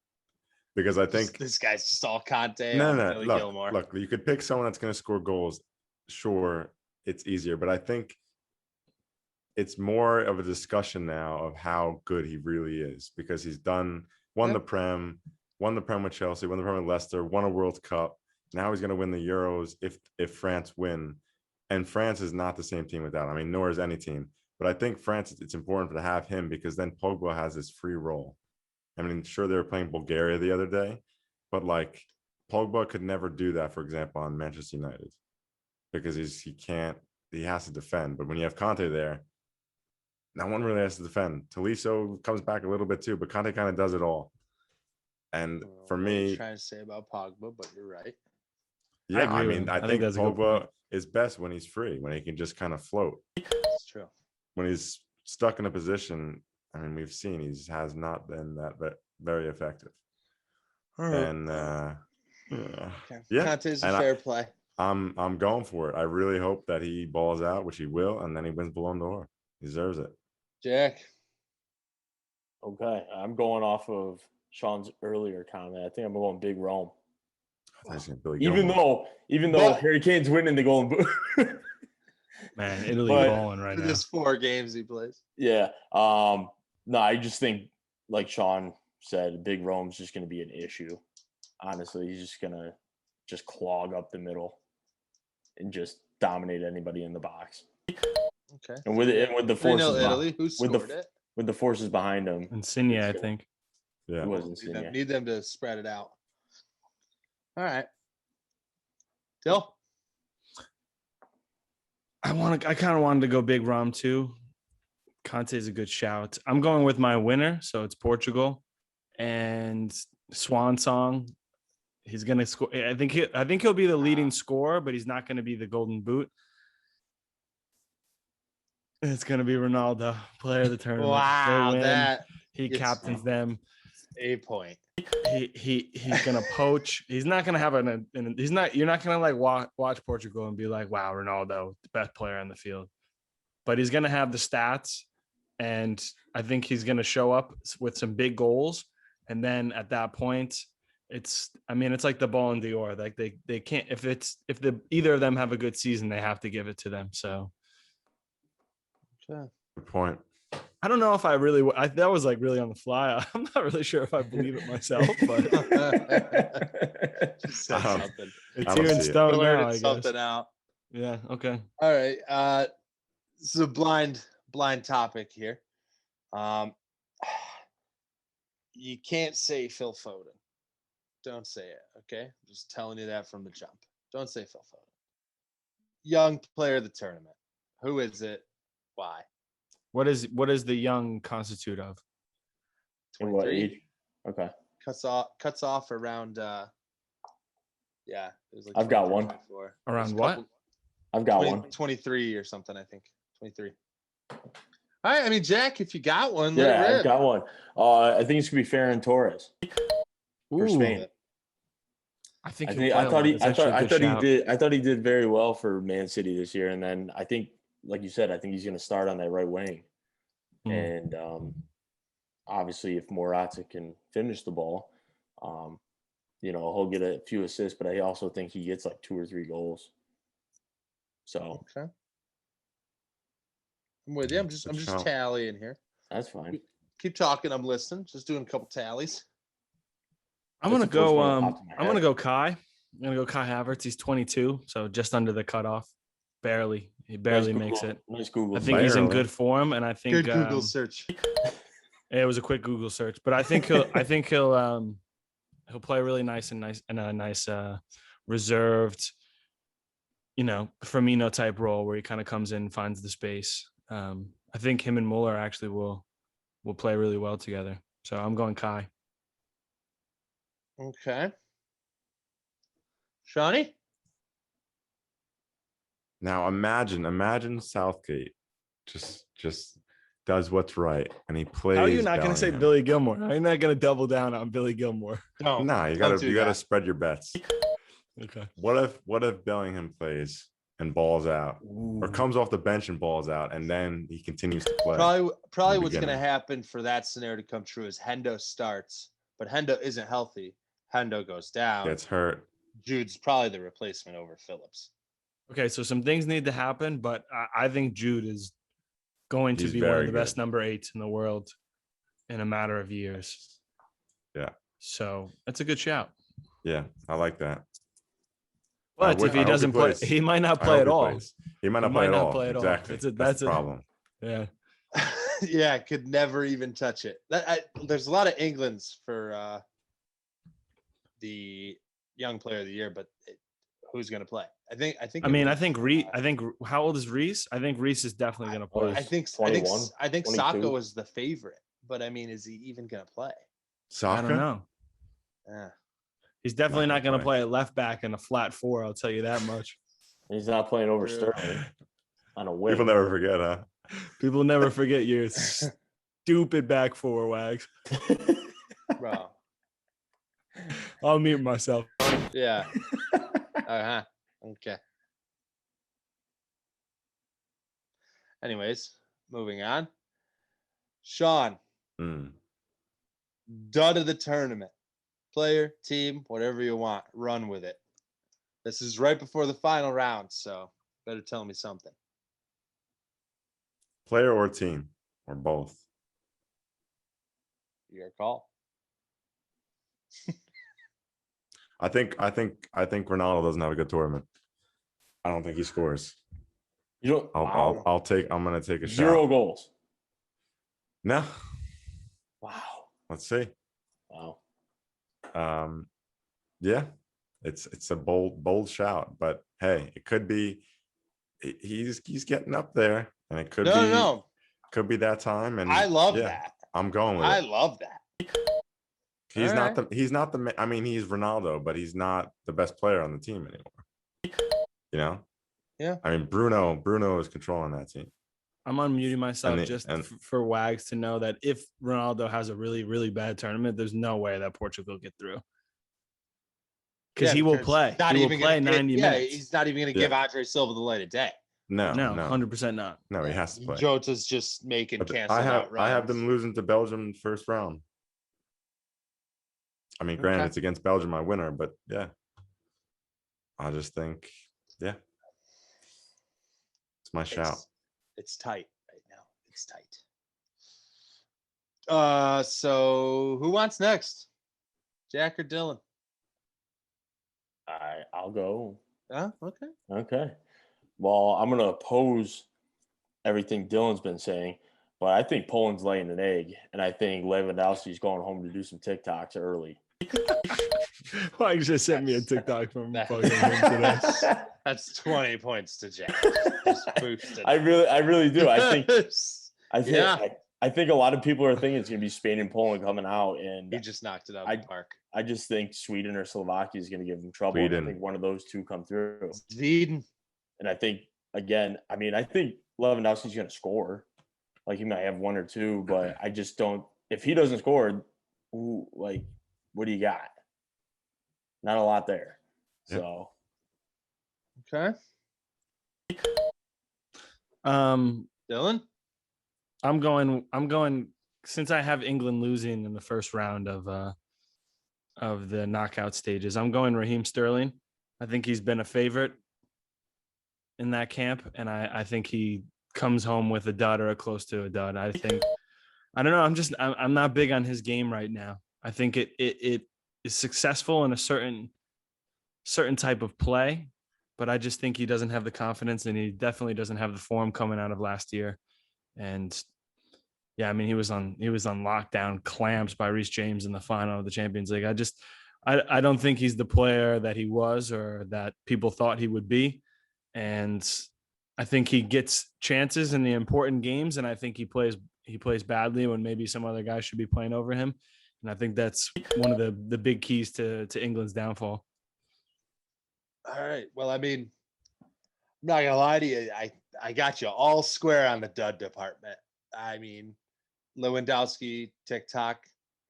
because I think This guy's just all Conte. no, on no. Billy Look, Gilmore. look. You could pick someone that's gonna score goals. Sure, it's easier, but I think it's more of a discussion now of how good he really is because he's won the Prem with Chelsea, won the Prem with Leicester, won a World Cup. Now he's going to win the Euros if France win. And France is not the same team without him. I mean, nor is any team. But I think France, it's important to have him because then Pogba has this free role. I mean, sure, they were playing Bulgaria the other day, but like Pogba could never do that, for example, on Manchester United because he has to defend. But when you have Conte there, no one really has to defend. Tolisso comes back a little bit too, but Conte kind of does it all. And for me, trying to say about Pogba, but you're right. Yeah, I agree with mean, him. I think that's a good Pogba point. is best when he's free, when he can just kind of float. It's true. When he's stuck in a position, I mean, we've seen he has not been that very effective. And yeah, Conte's a and fair play. I'm going for it. I really hope that he balls out, which he will, and then he wins Ballon d'Or. He deserves it. Jack. Okay, I'm going off of Sean's earlier comment. I think I'm going Big Rome. Even though But- Harry Kane's winning the Golden Boot. Man, Italy But- balling right now. There's 4 games he plays. Yeah. No, I just think, like Sean said, Big Rome's just going to be an issue. Honestly, he's just going to just clog up the middle and just dominate anybody in the box. Okay. And with the 3-0 forces, Italy. Who with scored the- it? with the forces behind him, Insigne, I It's gonna- think. Yeah. it wasn't Insigne. Need them to spread it out. All right. Dill. I kind of wanted to go Big Rom too. Conte is a good shout. I'm going with my winner, so it's Portugal and Swan Song. He's gonna score. I think he'll be the leading scorer, but he's not going to be the Golden Boot. It's going to be Ronaldo, player of the tournament. Wow, They win. that He gets captains them. a point. He's gonna poach. He's not gonna have he's not. You're not gonna like watch Portugal and be like, wow, Ronaldo, the best player on the field. But he's gonna have the stats, and I think he's gonna show up with some big goals. And then at that point, it's like the Ballon d'Or. Like they can't if either of them have a good season, they have to give it to them. So Okay. Good point. I don't know if that was like really on the fly. I'm not really sure if I believe it myself, but Just said Um, something. it's I here don't in see it. stone now, Blurted I guess. something out. Yeah. Okay. All right. This is a blind topic here. You can't say Phil Foden. Don't say it. Okay. I'm just telling you that from the jump. Don't say Phil Foden. Young player of the tournament. Who is it? Why? What is the young constitute of? In what 23. age? Okay. Cuts off around yeah, it was like I've got 23, one. 24. Around There's a what? couple- I've got 20 one. 23 or something, I think. 23. All right, I mean, Jack, if you got one, let Yeah, it I've rip. got one. I think it's gonna be Ferran Torres for Ooh, Spain. I think I he'll think play I a thought lot. he That's I actually thought a I good thought he shout. did I thought he did very well for Man City this year. And then I think, like you said, I think he's gonna start on that right wing. Hmm. And obviously if Morata can finish the ball, he'll get a few assists, but I also think he gets like 2 or 3 goals. So Okay. I'm with you. I'm just Good shout. tallying here. that's fine. Keep talking. I'm listening. Just doing a couple tallies. I'm That's gonna the first go. one that popped in my I'm gonna head. go Kai. I'm gonna go Kai Havertz. He's 22, so just under the cutoff. Barely. He barely Nice makes Google- it. Nice Google. I think he's in Barely. good form, and I think Good Google search. it was a quick Google search, but I think he'll play really nice in a nice reserved, Firmino type role where he kind of comes in and finds the space. I think him and Muller actually will play really well together. So I'm going Kai. Okay. Shawnee? Now imagine Southgate just does what's right and he plays. How are you not going to say Bellingham. Billy Gilmore? How are you not going to double down on Billy Gilmore? No. Nah, you don't gotta do gotta that. spread your bets. Okay. What if Bellingham plays and balls out, or comes off the bench and balls out, and then he continues to play? Probably the what's going to beginning. happen for that scenario to come true is Hendo starts, but Hendo isn't healthy. Hendo goes down. Gets hurt. Jude's probably the replacement over Phillips. Okay, so some things need to happen, but I think Jude is going to He's be one of very the best good. number 8s in the world in a matter of years. Yeah. So that's a good shout. Yeah, I like that. But if he doesn't play, plays. he might not I play hope at he all. plays. He might not play at all. Exactly. That's the problem. Yeah. Yeah, could never even touch it. There's a lot of England's for the young player of the year, but who's going to play? I think. I think how old is Reese? I think Reese is definitely going to play. I think 21, Saka 22. was the favorite, but I mean, is he even going to play? Soccer? I don't know. Yeah. He's definitely not going to play. play at left back in a flat 4. I'll tell you that much. He's not playing over True. Sterling on a wing. People never forget, huh? People never forget your stupid back 4, Wags. Bro. I'll mute myself. Yeah. Uh-huh. Okay. Anyways, moving on. Sean, dud of the tournament. Player, team, whatever you want. Run with it. This is right before the final round, so better tell me something. Player or team or both? Your call. I think Ronaldo doesn't have a good tournament. I don't think he scores. You don't. Wow. I'm gonna take a 0 shot. goals. No. Wow. Let's see. Wow. Yeah, it's a bold shout, but hey, it could be he's getting up there, and it could could be that time. And I love that. I'm going with I it. love that. He's not the I mean, he's Ronaldo, but he's not the best player on the team anymore. You know? Yeah. I mean, Bruno is controlling that team. I'm unmuting myself for Wags to know that if Ronaldo has a really, really bad tournament, there's no way that Portugal will get through. Because he will play. He will play 90 minutes. He's not even going to give Andre Silva the light of day. No, 100% not. No, he has to play. Jota's just making cancel out runs. I have them losing to Belgium first round. I mean, granted, it's against Belgium, my winner, but yeah. I just think, it's my shout. It's tight right now. It's tight. So who wants next? Jack or Dylan? I'll go. Okay. Okay. Well, I'm going to oppose everything Dylan's been saying, but I think Poland's laying an egg, and I think Lewandowski's going home to do some TikToks early. Mike just sent me a TikTok from fucking him today. That's 20 points to Jack. I really do. I think a lot of people are thinking it's going to be Spain and Poland coming out, and he just knocked it out of the park. I just think Sweden or Slovakia is going to give them trouble. I think one of those two come through. Sweden. And I think, again, I think Lewandowski's going to score. Like, he might have 1 or 2, but I just don't – if he doesn't score, what do you got? Not a lot there. Yep. So. Okay. Dylan? I'm going since I have England losing in the first round of the knockout stages. I'm going Raheem Sterling. I think he's been a favorite in that camp, and I think he comes home with a dud or close to a dud. I don't know. I'm not big on his game right now. I think it is successful in a certain type of play, but I just think he doesn't have the confidence, and he definitely doesn't have the form coming out of last year. And yeah, I mean, he was on lockdown clamps by Reece James in the final of the Champions League. I don't think he's the player that he was or that people thought he would be. And I think he gets chances in the important games, and I think he plays badly when maybe some other guy should be playing over him. And I think that's one of the big keys to England's downfall. All right. Well, I mean, I'm not gonna lie to you. I got you all square on the dud department. I mean, Lewandowski, TikTok,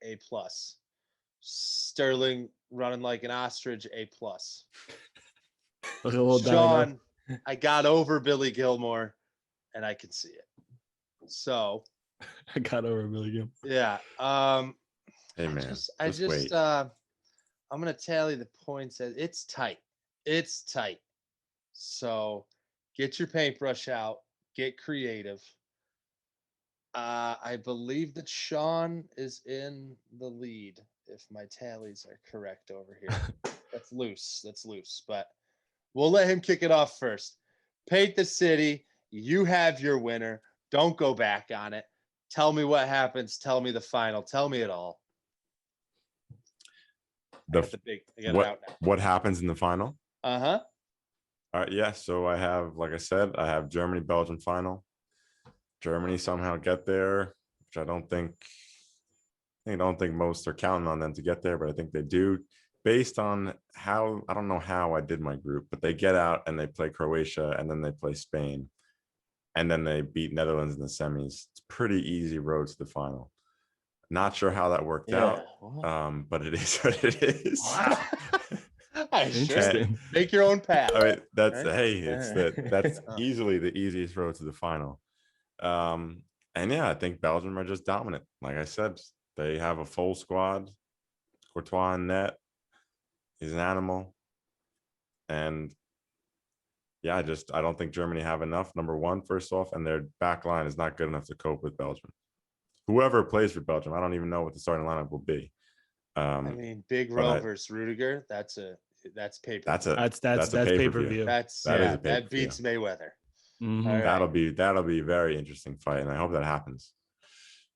A+. Sterling running like an ostrich, A+. Look at a little Sean, I got over Billy Gilmore, and I can see it. So I got over Billy Gilmore. yeah. Hey man, I just just wait. I'm gonna tally the points. It's tight. It's tight. So get your paintbrush out. Get creative. I believe that Sean is in the lead, if my tallies are correct over here. That's loose. But we'll let him kick it off first. Paint the city. You have your winner. Don't go back on it. Tell me what happens. Tell me the final. Tell me it all. I got it out now. What happens in the final? Uh-huh. All right, yeah. So I have, like I said, I have Germany, Belgium final. Germany somehow get there, which I don't think most are counting on them to get there, but I think they do. Based on how, I don't know how I did my group, but they get out and they play Croatia and then they play Spain. And then they beat Netherlands in the semis. It's pretty easy road to the final. Not sure how that worked out, but it is what it is. Wow. Interesting. Make your own path. I mean, that's Right? that's easily the easiest road to the final. And yeah, I think Belgium are just dominant. Like I said, they have a full squad. Courtois in net. He's an animal. And yeah, I don't think Germany have enough. Number one, first off, and their back line is not good enough to cope with Belgium. Whoever plays for Belgium, I don't even know what the starting lineup will be. I mean, Big Row versus Rudiger. That's paper. That's pay-per-view. That beats Mayweather. Mm-hmm. Right. That'll be a very interesting fight, and I hope that happens.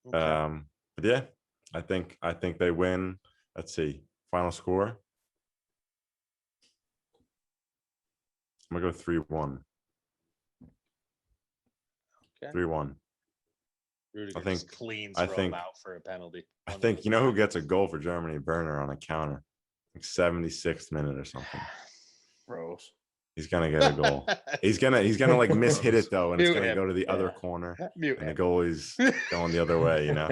Okay. But yeah, I think they win. Let's see, final score. I'm gonna go 3-1. Okay. 3-1. Rudiger I just cleans I Rome think- out for a penalty. I think you know who gets a goal for Germany? Burner on a counter, like 76th minute or something. Gross. He's gonna get a goal. He's gonna like mishit it though, and it's Mute gonna him. go to the other Yeah. corner, Mute and the him. goalie's going the other way. You know.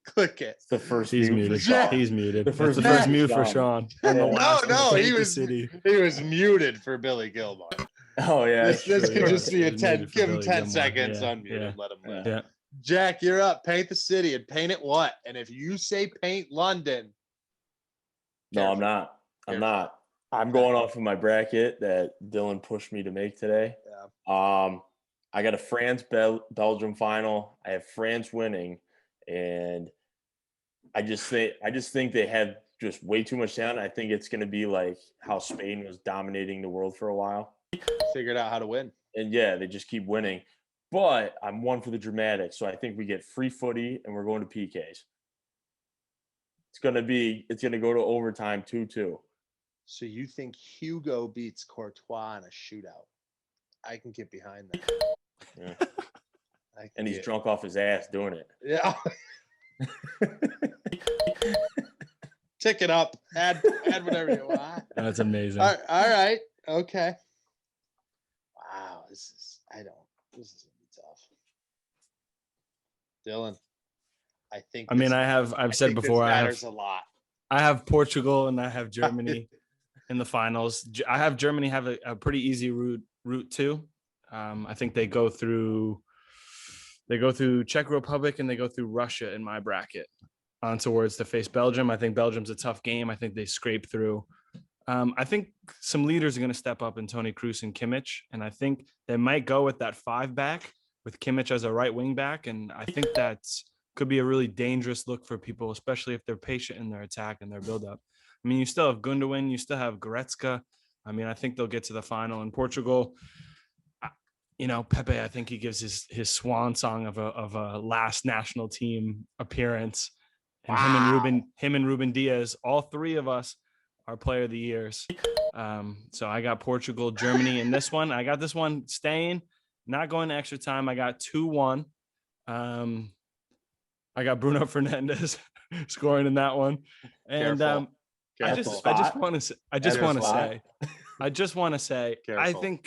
Click it. It's the first He's mute for muted. Sean. He's muted. The That's first the first mute mute for for Sean. Sean. And the No, last no, one, he Paint the was- City. He was muted for Billy Gilmore. Oh yeah. This that's could true. just be a It was 10. muted for Give him Billy 10 Gilmore. seconds, Yeah, unmute yeah. him, let him live. Yeah. Jack, you're up. Paint the city and paint it what? And if you say paint London, No, I'm not. I'm not. I'm going off of my bracket that Dylan pushed me to make today. I got a France-Belgium final. I have France winning, and I just think they have just way too much talent. I think it's going to be like how Spain was dominating the world for a while. figured out how to win. And yeah, they just keep winning. But I'm one for the dramatic, so I think we get free footy and we're going to PKs. It's gonna go to overtime 2-2. So you think Hugo beats Courtois in a shootout? I can get behind that. Yeah. I can And he's get- drunk off his ass doing it. Yeah. Tick it up. Add whatever you want. That's amazing. All right. Okay. Wow. This is gonna be tough. Dylan, I think. I mean, this- I've said think this before, matters a lot. I have Portugal and I have Germany in the finals. I have Germany have a pretty easy route too. I think they go through Czech Republic and they go through Russia in my bracket on towards to face Belgium. I think Belgium's a tough game. I think they scrape through. I think some leaders are going to step up in Toni Kroos and Kimmich, and I think they might go with that 5-back with Kimmich as a right wing back, and I think that's could be a really dangerous look for people, especially if they're patient in their attack and their build-up. I mean, you still have Gundogan, you still have Goretzka. I mean, I think they'll get to the final. In Portugal, Pepe, I think he gives his swan song of a last national team appearance. And him and Ruben Diaz, all three of us are player of the years. So I got Portugal, Germany in this one. I got this one staying, not going to extra time. I got 2-1. I got Bruno Fernandes scoring in that one. And Careful. I just want to say, Careful.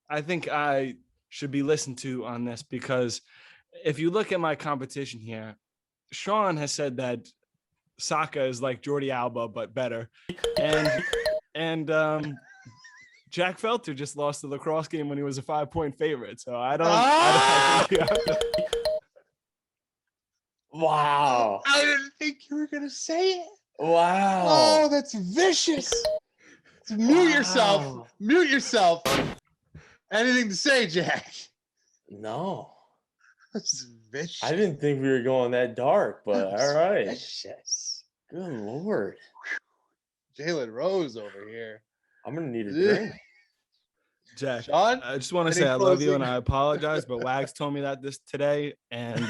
I think I should be listened to on this, because if you look at my competition here, Sean has said that Saka is like Jordi Alba but better, and Jack Felter just lost the lacrosse game when he was a 5-point favorite. So I think Wow. I didn't think you were gonna say it. Wow. Oh, that's vicious. Mute yourself. Mute yourself. Anything to say, Jack? No. That's vicious. I didn't think we were going that dark, but all right. Vicious. Good Lord. Jalen Rose over here. I'm going to need a drink. Jack, Sean, I just want to any say I love you closing- and I apologize, but Wags told me that this today, and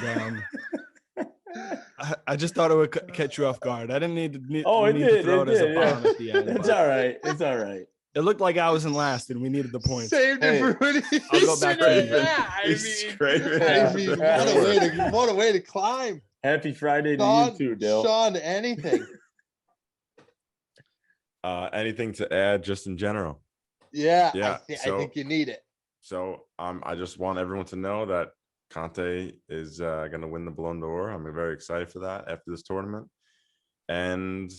I just thought it would catch you off guard. I didn't need to throw it as a bomb at the end. It's but all right. It's all right. It looked like I was in last, and we needed the points. saved it for when he I'll go back to you. What a way to climb. Happy Friday to Sean, you too, Dale. Sean, anything. Anything to add just in general? Yeah, Yeah, I so- think you need it. So I just want everyone to know that Conte is going to win the Ballon d'Or. I'm very excited for that after this tournament. And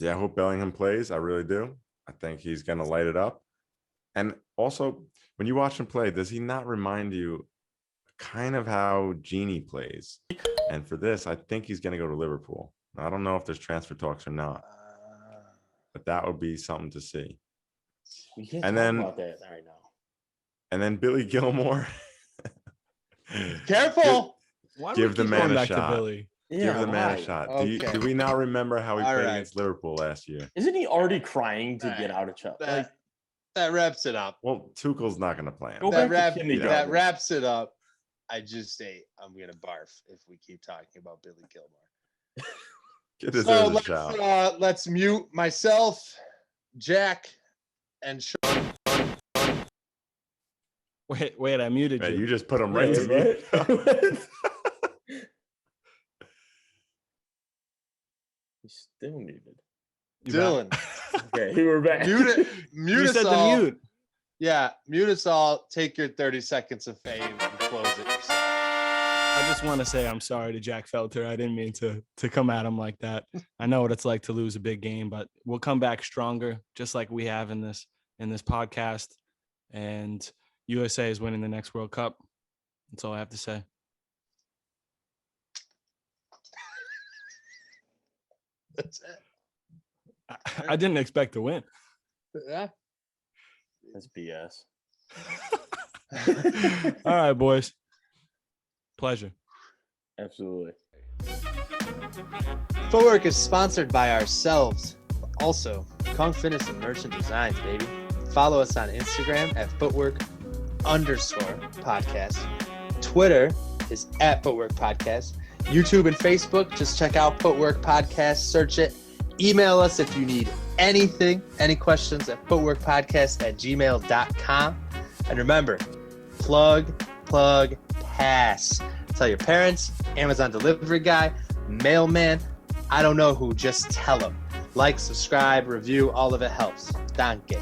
yeah, I hope Bellingham plays. I really do. I think he's going to light it up. And also, when you watch him play, does he not remind you kind of how Genie plays? And for this, I think he's going to go to Liverpool. I don't know if there's transfer talks or not, but that would be something to see. We can't And talk then- about that right now. And then Billy Gilmore. Careful. Why do we Give the keep man going a back shot. to Billy? Give the man a why? shot. Okay. Do we now remember how he All played right. against Liverpool last year? Isn't he already crying to get Right. out of Chelsea? That, that wraps it up. Well, Tuchel's not going to play him. Go That, back to kindergarten. that wraps it up. I just say I'm gonna barf if we keep talking about Billy Gilmore. It So deserves a shout. let's mute myself, Jack, and Sean. Wait, I muted Man, you. you just put him right to Right? me. He's still muted. You back? Dylan. Okay, we're back. Mute it. Mute You us said all. the mute. Yeah, mute us all. Take your 30 seconds of fame and close it yourself. I just want to say I'm sorry to Jack Felter. I didn't mean to come at him like that. I know what it's like to lose a big game, but we'll come back stronger, just like we have in this podcast. And USA is winning the next World Cup. That's all I have to say. That's it. I didn't expect to win. Yeah. That's BS. All right, boys. Pleasure. Absolutely. Footwork is sponsored by ourselves. Also, Kong Fitness and Merchant Designs, baby. Follow us on Instagram at Footwork_podcast. Twitter is at Footwork Podcast. YouTube and Facebook, just check out Footwork Podcast, search it. Email us if you need anything, any questions at footworkpodcast@gmail.com. And remember, plug, pass. Tell your parents, Amazon delivery guy, mailman, I don't know who, just tell them. Like, subscribe, review, all of it helps. Danke.